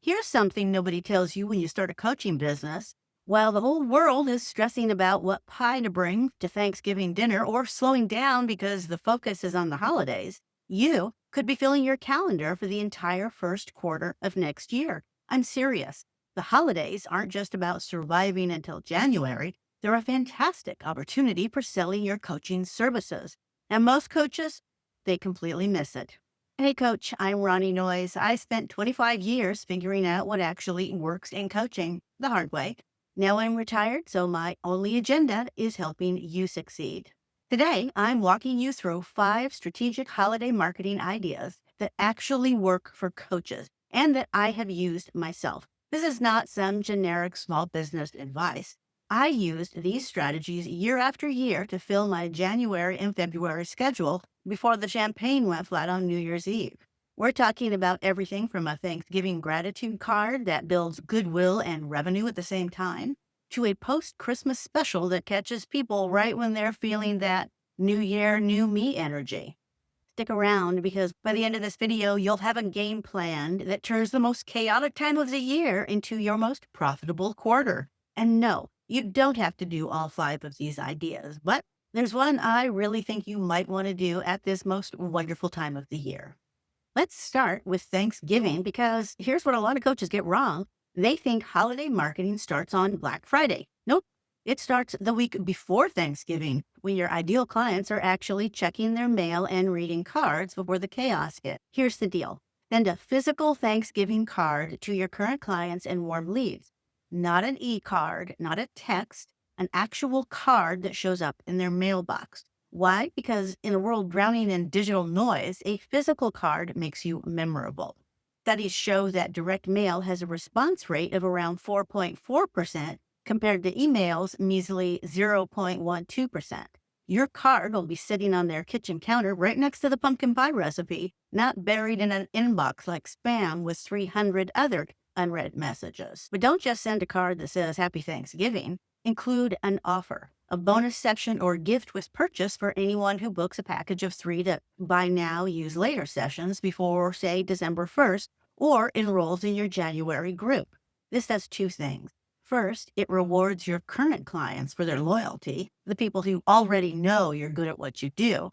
Here's something nobody tells you when you start a coaching business. While the whole world is stressing about what pie to bring to Thanksgiving dinner or slowing down because the focus is on the holidays, you could be filling your calendar for the entire first quarter of next year. I'm serious. The holidays aren't just about surviving until January, they're a fantastic opportunity for selling your coaching services. And most coaches, they completely miss it. Hey, coach, I'm Ronnie Noize. I spent 25 years figuring out what actually works in coaching the hard way. Now I'm retired, so my only agenda is helping you succeed. Today, I'm walking you through 5 strategic holiday marketing ideas that actually work for coaches and that I have used myself. This is not some generic small business advice. I used these strategies year after year to fill my January and February schedule before the champagne went flat on New Year's Eve. We're talking about everything from a Thanksgiving gratitude card that builds goodwill and revenue at the same time, to a post-Christmas special that catches people right when they're feeling that New Year, New Me energy. Stick around because by the end of this video, you'll have a game planned that turns the most chaotic time of the year into your most profitable quarter. And no, you don't have to do all 5 of these ideas, but there's one I really think you might want to do at this most wonderful time of the year. Let's start with Thanksgiving because here's what a lot of coaches get wrong. They think holiday marketing starts on Black Friday. Nope. It starts the week before Thanksgiving, when your ideal clients are actually checking their mail and reading cards before the chaos hits. Here's the deal. Send a physical Thanksgiving card to your current clients and warm leads. Not an e-card, not a text, an actual card that shows up in their mailbox. Why? Because in a world drowning in digital noise, a physical card makes you memorable. Studies show that direct mail has a response rate of around 4.4% compared to email's measly 0.12%. Your card will be sitting on their kitchen counter right next to the pumpkin pie recipe, not buried in an inbox like spam with 300 other unread messages. But don't just send a card that says Happy Thanksgiving. Include an offer, a bonus section or gift with purchase for anyone who books a package of 3 to buy now, use later sessions before, say, December 1st, or enrolls in your January group. This does 2 things. First, it rewards your current clients for their loyalty, the people who already know you're good at what you do.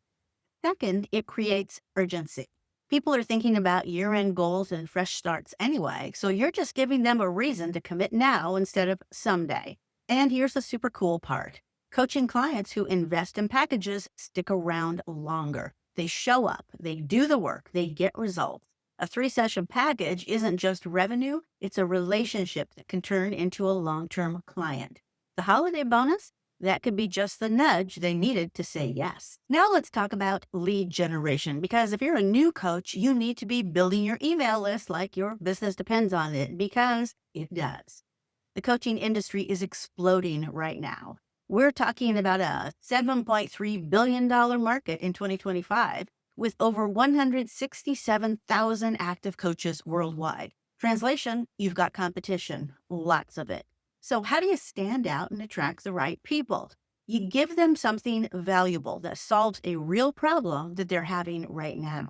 Second, it creates urgency. People are thinking about year-end goals and fresh starts anyway, so you're just giving them a reason to commit now instead of someday. And here's the super cool part. Coaching clients who invest in packages stick around longer. They show up, they do the work, they get results. A 3-session package isn't just revenue, it's a relationship that can turn into a long-term client. The holiday bonus? That could be just the nudge they needed to say yes. Now let's talk about lead generation, because if you're a new coach, you need to be building your email list like your business depends on it, because it does. The coaching industry is exploding right now. We're talking about a $7.3 billion market in 2025 with over 167,000 active coaches worldwide. Translation, you've got competition, lots of it. So how do you stand out and attract the right people? You give them something valuable that solves a real problem that they're having right now.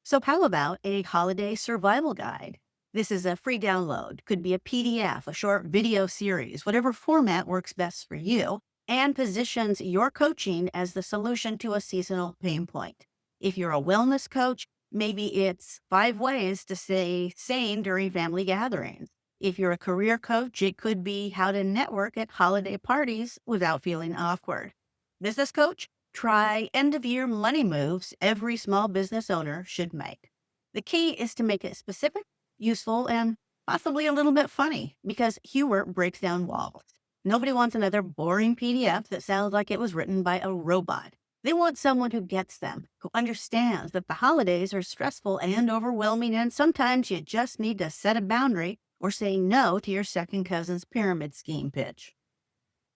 So how about a holiday survival guide? This is a free download, could be a PDF, a short video series, whatever format works best for you, and positions your coaching as the solution to a seasonal pain point. If you're a wellness coach, maybe it's 5 ways to stay sane during family gatherings. If you're a career coach, it could be how to network at holiday parties without feeling awkward. Business coach, try end-of-year money moves every small business owner should make. The key is to make it specific, useful, and possibly a little bit funny, because humor breaks down walls. Nobody wants another boring PDF that sounds like it was written by a robot. They want someone who gets them, who understands that the holidays are stressful and overwhelming, and sometimes you just need to set a boundary or say no to your second cousin's pyramid scheme pitch.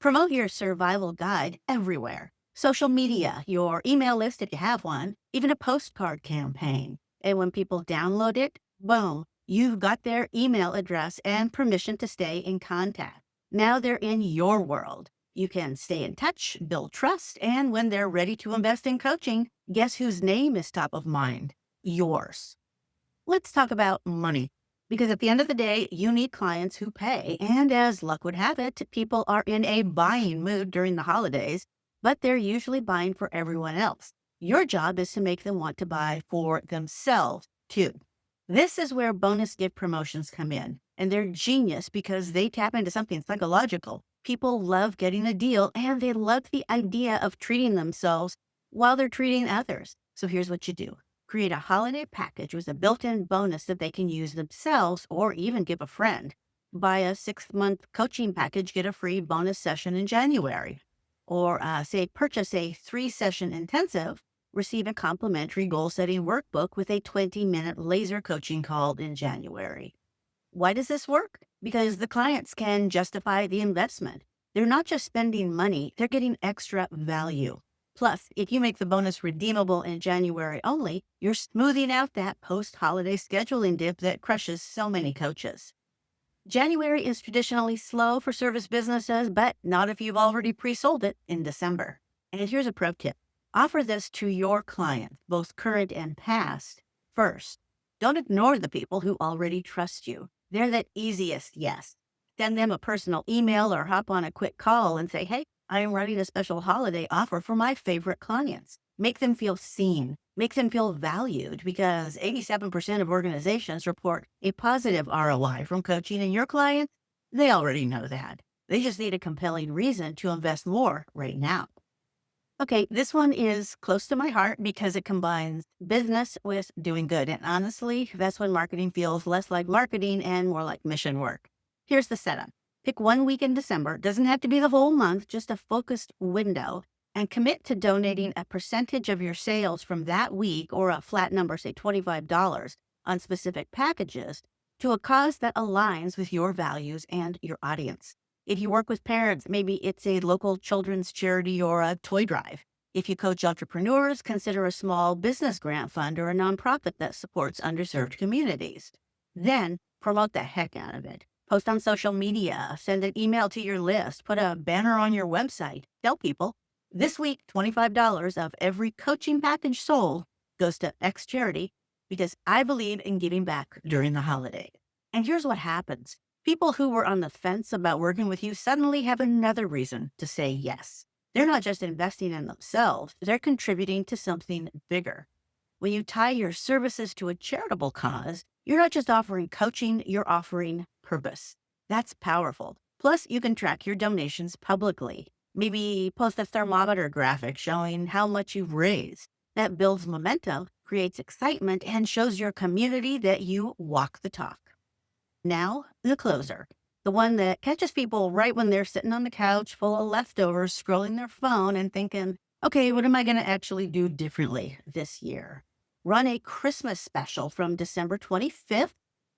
Promote your survival guide everywhere. Social media, your email list if you have one, even a postcard campaign. And when people download it, boom, you've got their email address and permission to stay in contact. Now they're in your world. You can stay in touch, build trust, and when they're ready to invest in coaching, guess whose name is top of mind? Yours. Let's talk about money. Because at the end of the day, you need clients who pay. And as luck would have it, people are in a buying mood during the holidays, but they're usually buying for everyone else. Your job is to make them want to buy for themselves too. This is where bonus gift promotions come in, and they're genius because they tap into something psychological. People love getting a deal and they love the idea of treating themselves while they're treating others. So here's what you do: create a holiday package with a built in bonus that they can use themselves or even give a friend. Buy a 6-month coaching package, get a free bonus session in January. Or say, purchase a 3-session intensive, receive a complimentary goal setting workbook with a 20-minute laser coaching call in January. Why does this work? Because the clients can justify the investment. They're not just spending money, they're getting extra value. Plus, if you make the bonus redeemable in January only, you're smoothing out that post holiday scheduling dip that crushes so many coaches. January is traditionally slow for service businesses, but not if you've already pre sold it in December. And here's a pro tip: offer this to your clients, both current and past, first. Don't ignore the people who already trust you. They're the easiest yes. Send them a personal email or hop on a quick call and say, hey, I am running a special holiday offer for my favorite clients. Make them feel seen, make them feel valued, because 87% of organizations report a positive ROI from coaching, and your clients, they already know that. They just need a compelling reason to invest more right now. Okay, this one is close to my heart because it combines business with doing good. And honestly, that's when marketing feels less like marketing and more like mission work. Here's the setup: pick one week in December, doesn't have to be the whole month, just a focused window, and commit to donating a percentage of your sales from that week, or a flat number, say $25, on specific packages to a cause that aligns with your values and your audience. If you work with parents, maybe it's a local children's charity or a toy drive. If you coach entrepreneurs, consider a small business grant fund or a nonprofit that supports underserved communities. Then promote the heck out of it. Post on social media, send an email to your list, put a banner on your website. Tell people, this week, $25 of every coaching package sold goes to X charity, because I believe in giving back during the holiday. And here's what happens: people who were on the fence about working with you suddenly have another reason to say yes. They're not just investing in themselves, they're contributing to something bigger. When you tie your services to a charitable cause, you're not just offering coaching, you're offering purpose. That's powerful. Plus, you can track your donations publicly. Maybe post a thermometer graphic showing how much you've raised. That builds momentum, creates excitement, and shows your community that you walk the talk. Now, the closer, the one that catches people right when they're sitting on the couch full of leftovers, scrolling their phone and thinking, okay, what am I going to actually do differently this year? Run a Christmas special from December 25th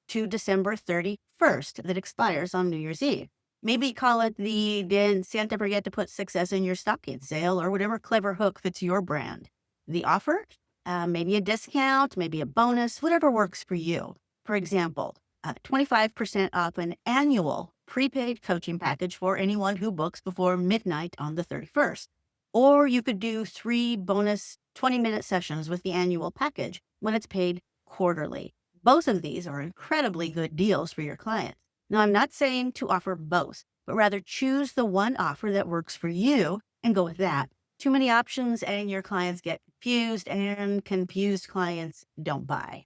to December 31st that expires on New Year's Eve. Maybe call it the "Did Santa Forget to Put Success in Your Stocking" sale, or whatever clever hook fits your brand. The offer? Maybe a discount, maybe a bonus, whatever works for you. For example, 25% off an annual prepaid coaching package for anyone who books before midnight on the 31st. Or you could do 3 bonus 20-minute sessions with the annual package when it's paid quarterly. Both of these are incredibly good deals for your clients. Now, I'm not saying to offer both, but rather choose the one offer that works for you and go with that. Too many options and your clients get confused, and confused clients don't buy.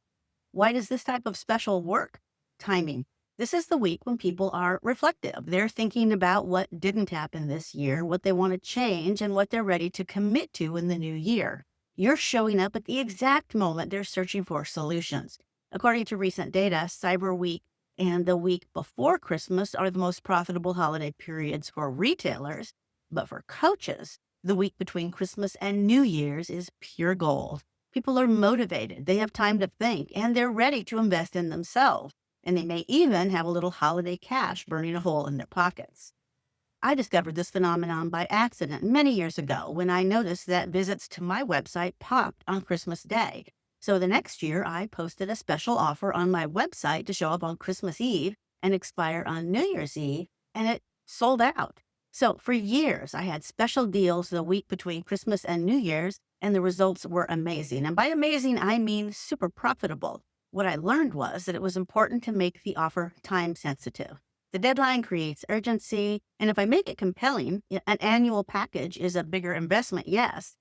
Why does this type of special work? Timing. This is the week when people are reflective. They're thinking about what didn't happen this year, what they want to change, and what they're ready to commit to in the new year. You're showing up at the exact moment they're searching for solutions. According to recent data, Cyber Week and the week before Christmas are the most profitable holiday periods for retailers. But for coaches, the week between Christmas and New Year's is pure gold. People are motivated, they have time to think, and they're ready to invest in themselves. And they may even have a little holiday cash burning a hole in their pockets. I discovered this phenomenon by accident many years ago when I noticed that visits to my website popped on Christmas Day. So the next year, I posted a special offer on my website to show up on Christmas Eve and expire on New Year's Eve, and it sold out. So for years, I had special deals the week between Christmas and New Year's, and the results were amazing. And by amazing, I mean super profitable. What I learned was that it was important to make the offer time sensitive. The deadline creates urgency, and if I make it compelling, an annual package is a bigger investment, yes.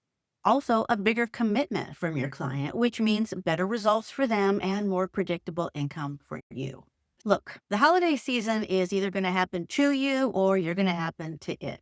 Also, a bigger commitment from your client, which means better results for them and more predictable income for you. Look, the holiday season is either going to happen to you or you're going to happen to it.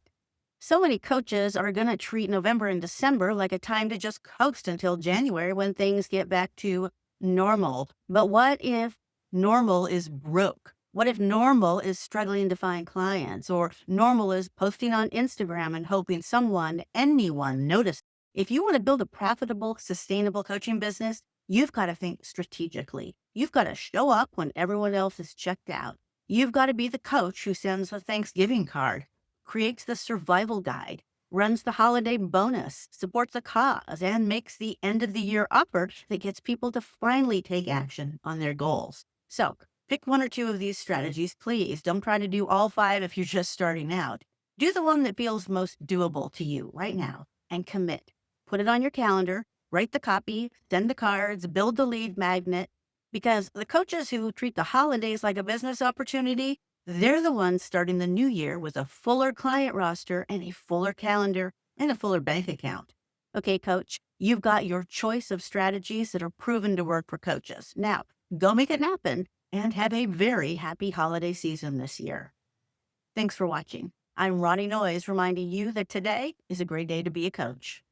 So many coaches are going to treat November and December like a time to just coast until January when things get back to normal. But what if normal is broke? What if normal is struggling to find clients, or normal is posting on Instagram and hoping someone, anyone, notices? If you want to build a profitable, sustainable coaching business, you've got to think strategically. You've got to show up when everyone else is checked out. You've got to be the coach who sends a Thanksgiving card, creates the survival guide, runs the holiday bonus, supports a cause, and makes the end of the year offer that gets people to finally take action on their goals. So pick one or two of these strategies, please. Don't try to do all five if you're just starting out. Do the one that feels most doable to you right now and commit. Put it on your calendar, write the copy, send the cards, build the lead magnet, because the coaches who treat the holidays like a business opportunity, they're the ones starting the new year with a fuller client roster and a fuller calendar and a fuller bank account. Okay, coach, you've got your choice of strategies that are proven to work for coaches. Now, go make it happen and have a very happy holiday season this year. Thanks for watching. I'm Ronnie Noize, reminding you that today is a great day to be a coach.